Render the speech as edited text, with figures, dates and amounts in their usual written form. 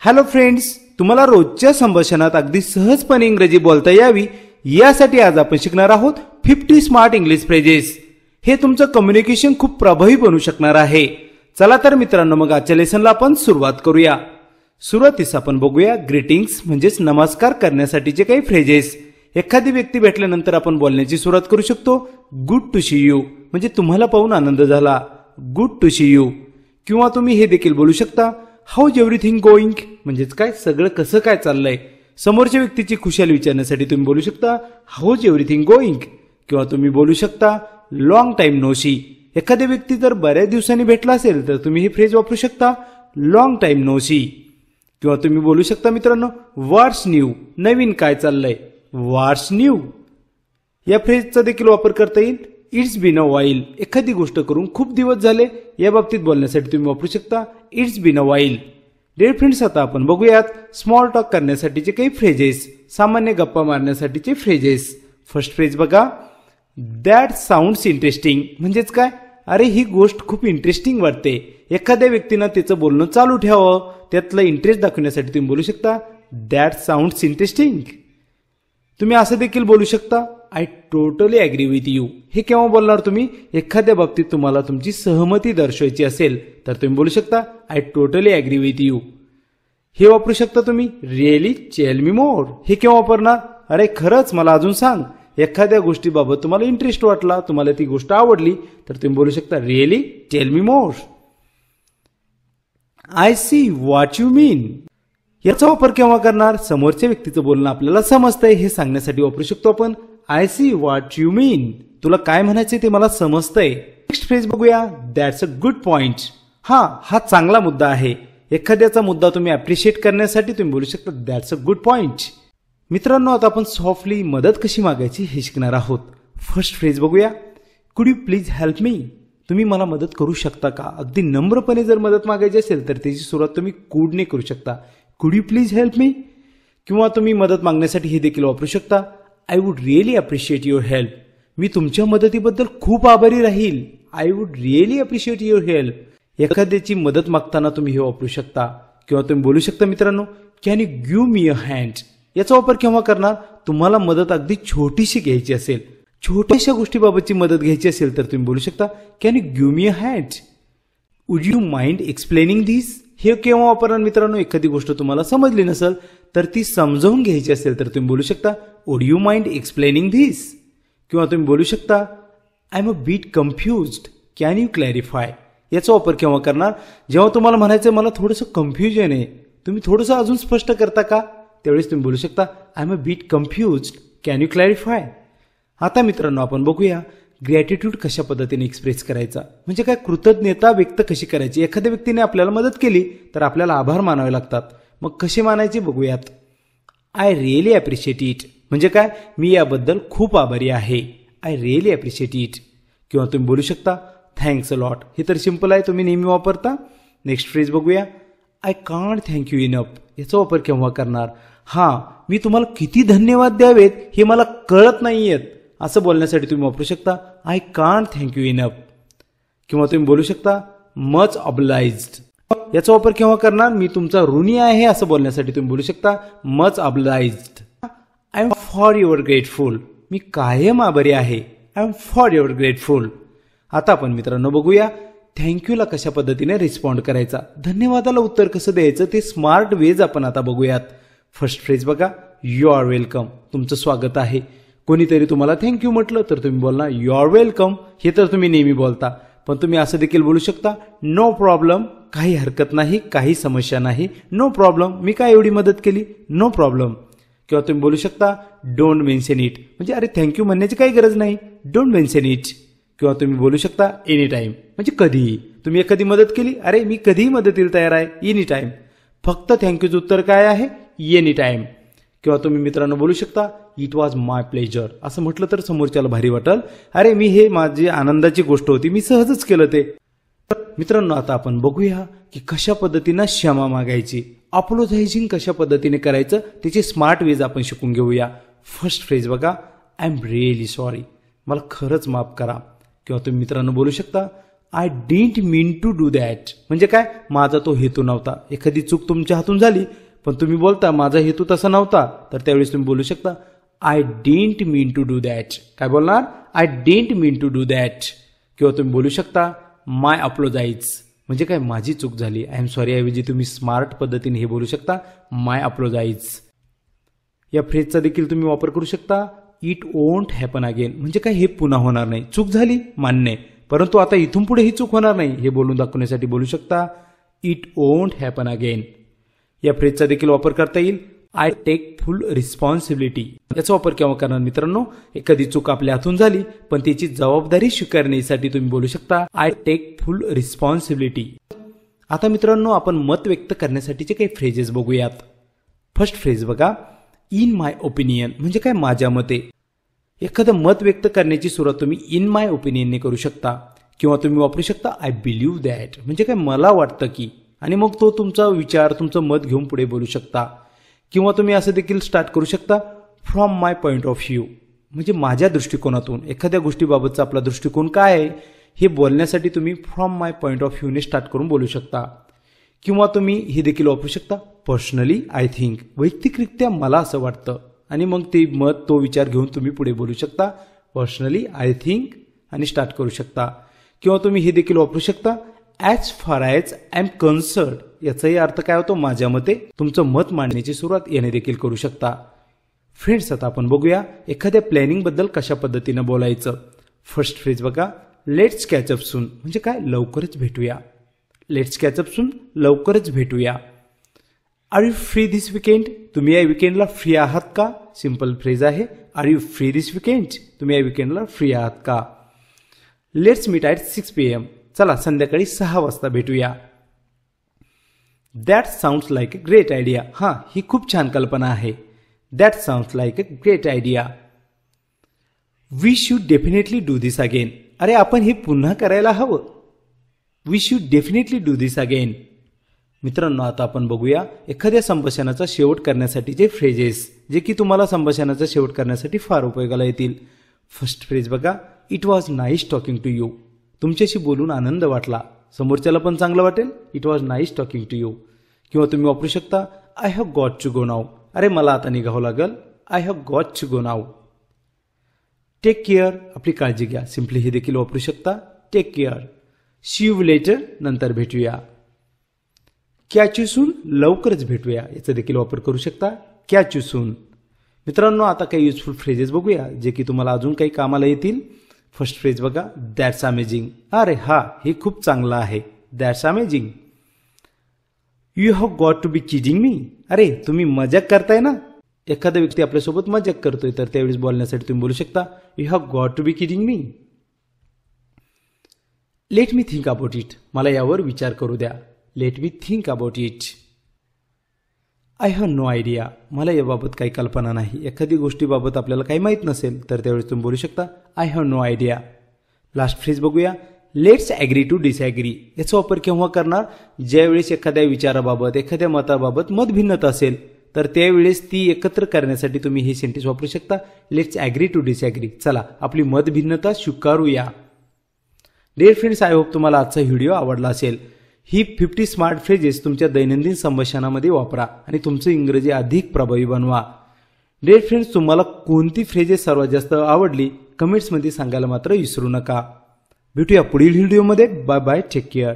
Hello friends, तुम्हाला रोजच्या संभाषणात अगदी सहजपणे इंग्रजी बोलता यावी यासाठी आज आपण शिकणार आहोत 50 स्मार्ट इंग्लिश फ्रेजेस। हे तुमचं कम्युनिकेशन खूप प्रभावी बनवू शकणार आहे। चला तर मित्रांनो, मग आजच्या लेसनला आपण सुरुवात करूया। सुरुवातीस आपण बघूया ग्रीटिंग्स म्हणजेच नमस्कार करण्यासाठीचे काही फ्रेजेस। एखादी व्यक्ती भेटल्यानंतर आपण बोलण्याची सुरुवात करू शकतो गुड टू सी यू म्हणजे तुम्हाला पाहून आनंद झाला, गुड टू सी यू। किंवा तुम्ही हे देखील बोलू शकता हाऊ इज एव्हरीथिंग गोइंग म्हणजेच काय सगळं कसं काय चाललंय। समोरच्या व्यक्तीची खुशाली विचारण्यासाठी तुम्ही बोलू शकता हाऊ इज एव्हरीथिंग गोइंग। किंवा तुम्ही बोलू शकता लॉंग टाइम नो सी। एखादी व्यक्ती जर बऱ्याच दिवसांनी भेटला असेल तर तुम्ही ही फ्रेज वापरू शकता लॉंग टाइम नो सी। किंवा तुम्ही बोलू शकता मित्रांनो व्हाट्स न्यू नवीन काय चाललंय, व्हाट्स न्यू। या फ्रेजचा देखील वापर करता येईल इट्स बीन अ व्हाईल। एखादी गोष्ट करून खूप दिवस झाले या बाबतीत बोलण्यासाठी तुम्ही वापरू शकता it's been a while. Dear friends, आता आपण बघूयात स्मॉल टॉक करण्यासाठीचे काही फ्रेजेस, सामान्य गप्पा मारण्यासाठीचे फ्रेजेस। फर्स्ट फ्रेज बघा, दॅट साऊंड्स इंटरेस्टिंग म्हणजेच काय, अरे ही गोष्ट खूप इंटरेस्टिंग वाटते। एखाद्या व्यक्तीनं त्याचं बोलणं चालू ठेवावं, त्यातलं इंटरेस्ट दाखवण्यासाठी तुम्ही बोलू शकता दॅट साऊंड्स इंटरेस्टिंग। तुम्ही असं देखील बोलू शकता I totally agree with you. हे केव्हा बोलणार तुम्ही, एखाद्या बाबतीत तुम्हाला तुमची सहमती दर्शवायची असेल तर तुम्ही बोलू शकता I totally agree with you. हे वापरू शकता तुम्ही रिअली टेल मी मोर। हे केव्हा वापरणार, अरे खरंच मला अजून सांग। एखाद्या गोष्टीबाबत तुम्हाला इंटरेस्ट वाटला, तुम्हाला ती गोष्ट आवडली तर तुम्ही बोलू शकता really tell me more. I see what you mean. याचा वापर केव्हा करणार, समोरच्या व्यक्तीचं बोलणं आपल्याला समजतंय हे सांगण्यासाठी वापरू शकतो आपण आय सी व्हॉट यू मीन। तुला काय म्हणायचे ते मला समजतंय। नेक्स्ट फ्रेज बघूया, दॅट्स अ गुड पॉइंट। हा चांगला मुद्दा आहे। एखाद्याचा मुद्दा तुम्ही अप्रिशिएट करण्यासाठी तुम्ही बोलू शकता दॅट्स अ गुड पॉइंट। मित्रांनो, आता आपण सॉफ्टली मदत कशी मागायची हे शिकणार आहोत। फर्स्ट फ्रेज बघूया, कुड यू प्लीज हेल्प मी। तुम्ही मला मदत करू शकता का। अगदी नम्रपणे जर मदत मागायची असेल तर त्याची सुरुवात तुम्ही कुडने करू शकता, कुड यू प्लीज हेल्प मी। किंवा तुम्ही मदत मागण्यासाठी हे देखील वापरू शकता I would really appreciate your help. मी तुमच्या मदतीबद्दल खूप आभारी राहील, I would really appreciate your help. एखाद्याची मदत मागताना तुम्ही हे वापरू शकता। किंवा तुम्ही बोलू शकता मित्रांनो can you give me a hand. याचा वापर केव्हा करणार, तुम्हाला मदत अगदी छोटीशी घ्यायची असेल, छोट्याशा गोष्टीबाबतची मदत घ्यायची असेल तर तुम्ही बोलू शकता can you give me a hand. Would you mind explaining this. हे केव्हा वापरणार मित्रांनो, एखादी गोष्ट तुम्हाला समजली नसेल तर ती समजावून घ्यायची असेल तर तुम्ही बोलू शकता would you mind explaining this. किंवा तुम्ही बोलू शकता I am a bit confused can you clarify. याचा वापर केव्हा करणार, जेव्हा तुम्हाला म्हणायचं मला थोडंसं कन्फ्युजन आहे, तुम्ही थोडंसं अजून स्पष्ट करता का, त्यावेळेस तुम्ही बोलू शकता I am a bit confused can you clarify. आता मित्रांनो, आपण बघूया ग्रॅटिट्यूड कशा पद्धतीने एक्सप्रेस करायचा, म्हणजे काय कृतज्ञता व्यक्त कशी करायची। एखाद्या व्यक्तीने आपल्याला मदत केली तर आपल्याला आभार मानावे लागतात, मग कसे मानायचे बघूयात। आय रिअली अप्रिशिएट इट म्हणजे काय, मी याबद्दल खूप आभारी आहे, आय रिअली अप्रिशिएट इट। किंवा तुम्ही बोलू शकता थँक्स अ लॉट। हे तर सिंपल आहे, तुम्ही नेहमी वापरता। नेक्स्ट फ्रेज बघूया, I can't thank you enough. याचा वापर केव्हा करणार, मी तुम्हाला किती धन्यवाद द्यावेत हे मला कळत नाहीयेत, असं बोलण्यासाठी तुम्ही वापरू शकता I can't thank you enough. किंवा तुम्ही बोलू शकता मच ऑब्लाइज्ड। याचा वापर केव्हा करणार, मी तुमचा ऋणी आहे असं बोलण्यासाठी तुम्ही बोलू शकता much obliged. I am for your grateful. मी कायम आभारी आहे, I am for your grateful. आता आपण मित्रांनो बघूया थँक्यूला कशा पद्धतीने रिस्पॉन्ड करायचा, धन्यवादाला उत्तर कसं द्यायचं ते स्मार्ट वेज आपण आता बघूयात। फर्स्ट फ्रेज बघा, यू आर वेलकम तुमचं स्वागत आहे। कोणीतरी तुम्हाला थँक्यू म्हटलं तर तुम्ही बोलणार यू आर वेलकम। हे तर तुम्ही नेहमी बोलता, पण तुम्ही असं देखील बोलू शकता नो प्रॉब्लेम, काही हरकत नाही, काही समस्या नाही, नो प्रॉब्लेम, मी काय एवढी मदत केली, नो प्रॉब्लेम। किंवा तुम्ही बोलू शकता डोंट मेन्शन इट म्हणजे अरे थँक्यू म्हणण्याची काही गरज नाही, डोंट मेन्शन इट। किंवा तुम्ही बोलू शकता एनी टाइम म्हणजे कधीही, तुम्ही एखादी मदत केली, अरे मी कधीही मदतीला तयार आहे, एनी टाइम। फक्त थँक्यूचं उत्तर काय आहे, एनी टाइम। किंवा तुम्ही मित्रांनो बोलू शकता इट वॉज माय प्लेजर। असं म्हटलं तर समोरच्याला भारी वाटेल, अरे मी हे माझी आनंदाची गोष्ट होती, मी सहजच केलं ते। मित्रांनो, आता आपण बघूया की कशा पद्धतीनं क्षमा मागायची, अपोलोजायझिंग कशा पद्धतीने करायचं त्याचे स्मार्ट वेज आपण शिकून घेऊया। फर्स्ट फ्रेज बघा, आय एम रिअली सॉरी, मला खरंच माफ करा। किंवा तुम्ही मित्रांनो बोलू शकता I didn't mean to do that म्हणजे काय, माझा तो हेतू नव्हता. एखादी चूक तुमच्या हातून झाली पण तुम्ही बोलता माझा हेतू तसा नव्हता, तर त्यावेळेस तुम्ही बोलू शकता I didn't mean to do that. काय बोलणार, I didn't mean to do that. किंवा तुम्ही बोलू शकता माय अप्लोजाइज म्हणजे काय, माझी चूक झाली. आय एम सॉरी ऐवजी तुम्ही स्मार्ट पद्धतीने हे बोलू शकता माय अप्लोजाइज. या फ्रेजचा देखील तुम्ही वापर करू शकता इट वोंट हॅपन अगेन म्हणजे काय, हे पुन्हा होणार नाही. चूक झाली मान्य, परंतु आता इथून पुढे ही चूक होणार नाही हे बोलून दाखवण्यासाठी बोलू शकता इट वोंट हॅपन अगेन. या फ्रेजचा देखील वापर करता येईल आय टेक फुल रिस्पॉन्सिबिलिटी. याचा वापर केव्हा करणार मित्रांनो, एखादी चूक आपल्या हातून झाली पण त्याची जबाबदारी स्वीकारण्यासाठी तुम्ही बोलू शकता आय टेक फुल रिस्पॉन्सिबिलिटी. आता मित्रांनो आपण मत व्यक्त करण्यासाठीचे काही फ्रेजेस बघूयात. फर्स्ट फ्रेज बघा, इन माय ओपिनियन म्हणजे काय, माझ्या मते. एखादं मत व्यक्त करण्याची सुरुवात तुम्ही इन माय ओपिनियनने करू शकता किंवा तुम्ही वापरू शकता आय बिलीव्ह दॅट म्हणजे काय, मला वाटतं की, आणि मग तो तुमचा विचार तुमचं मत घेऊन पुढे बोलू शकता. किंवा तुम्ही असं देखील स्टार्ट करू शकता from my point of view म्हणजे माझ्या दृष्टिकोनातून एखाद्या गोष्टीबाबतचा आपला दृष्टिकोन काय आहे हे बोलण्यासाठी तुम्ही फ्रॉम माय पॉइंट ऑफ व्ह्यूने स्टार्ट करून बोलू शकता. किंवा तुम्ही हे देखील वापरू शकता पर्सनली आय थिंक वैयक्तिकरित्या मला असं वाटतं, आणि मग ते मत तो विचार घेऊन तुम्ही पुढे बोलू शकता पर्सनली आय थिंक आणि स्टार्ट करू शकता. किंवा तुम्ही हे देखील वापरू शकता as far as I am कन्सर्ड याचाही अर्थ काय होतो, माझ्या मते. तुमचं मत मांडण्याची सुरुवात याने देखील करू शकता. फ्रेंड्स आता आपण बघूया एखाद्या प्लॅनिंग बद्दल कशा पद्धतीनं बोलायचं. फर्स्ट फ्रेज बघा, लेट्स कॅचअप सून म्हणजे काय, लवकरच भेटूया. लेट्स कॅचअप सून लवकरच भेटूया. Are you free this weekend तुम्ही या विकेंडला फ्री आहात का. सिंपल फ्रेज आहे are you free this weekend तुम्ही या विकेंडला फ्री आहात का. लेट्स मीट ॲट 6 PM चला संध्याकाळी 6 वाजता भेटूया. That sounds like a great idea हां ही खूप छान कल्पना आहे. That sounds like a great idea. We should definitely do this again अरे आपण हे पुन्हा करायला हवं. We should definitely do this again. मित्रांनो आता आपण बघूया एखाद्या संभाषणाचा शेवट करण्यासाठीचे फ्रेजेस जे की तुम्हाला संभाषणाचा शेवट करण्यासाठी फार उपयोगाला येतील. फर्स्ट फ्रेज बघा, it was nice talking to you तुमच्याशी बोलून आनंद वाटला. समोरच्याला पण चांगलं वाटेल it was nice talking to you. किंवा तुम्ही वापरू शकता I have got to go now अरे मला आता निघावं लागल. I have got to go now. Take care आपली काळजी घ्या सिम्पली हे देखील वापरू शकता take care. See you later नंतर भेटूया. कॅच यू सून लवकरच भेटूया याचा देखील वापर करू शकता कॅच यू सून. मित्रांनो आता काही युजफुल फ्रेजेस बघूया जे की तुम्हाला अजून काही कामाला येतील. फर्स्ट फ्रेज बघा, दॅट्स अमेझिंग अरे हा हे खूप चांगलं आहे. That's amazing. You have got to be kidding me अरे तुम्ही मजाक करताय ना. एखादा व्यक्ती आपल्यासोबत मजाक करतोय तर त्यावेळेस बोलण्यासाठी तुम्ही बोलू शकता you have got to be kidding me. Let me think about it मला यावर विचार करू द्या. Let me think about it. I have no idea मला याबाबत काही कल्पना नाही. एखादी गोष्टीबाबत आपल्याला काही माहीत नसेल तर त्यावेळेस तुम्ही बोलू शकता I have no idea. Last phrase बघूया, लेट्स ॲग्री टू डिसॲग्री. याचा वापर केव्हा करणार, ज्यावेळेस एखाद्या विचाराबाबत एखाद्या मताबाबत मतभिन्नता असेल तर त्यावेळेस ती एकत्र करण्यासाठी तुम्ही हे सेंटेन्स वापरू शकता लेट्स ॲग्री टू डिसॲग्री. चला आपली मतभिन्नता स्वीकारूया. डिअर फ्रेंड्स आय होप तुम्हाला आजचा व्हिडिओ आवडला असेल. ही 50 स्मार्ट फ्रेजेस तुमच्या दैनंदिन संभाषणामध्ये वापरा आणि तुमचं इंग्रजी अधिक प्रभावी बनवा. डिअर फ्रेंड्स तुम्हाला कोणती फ्रेजेस सर्वात जास्त आवडली कमेंट्समध्ये सांगायला मात्र विसरू नका. भेटूया पुढील व्हिडिओमध्ये. Bye bye take care.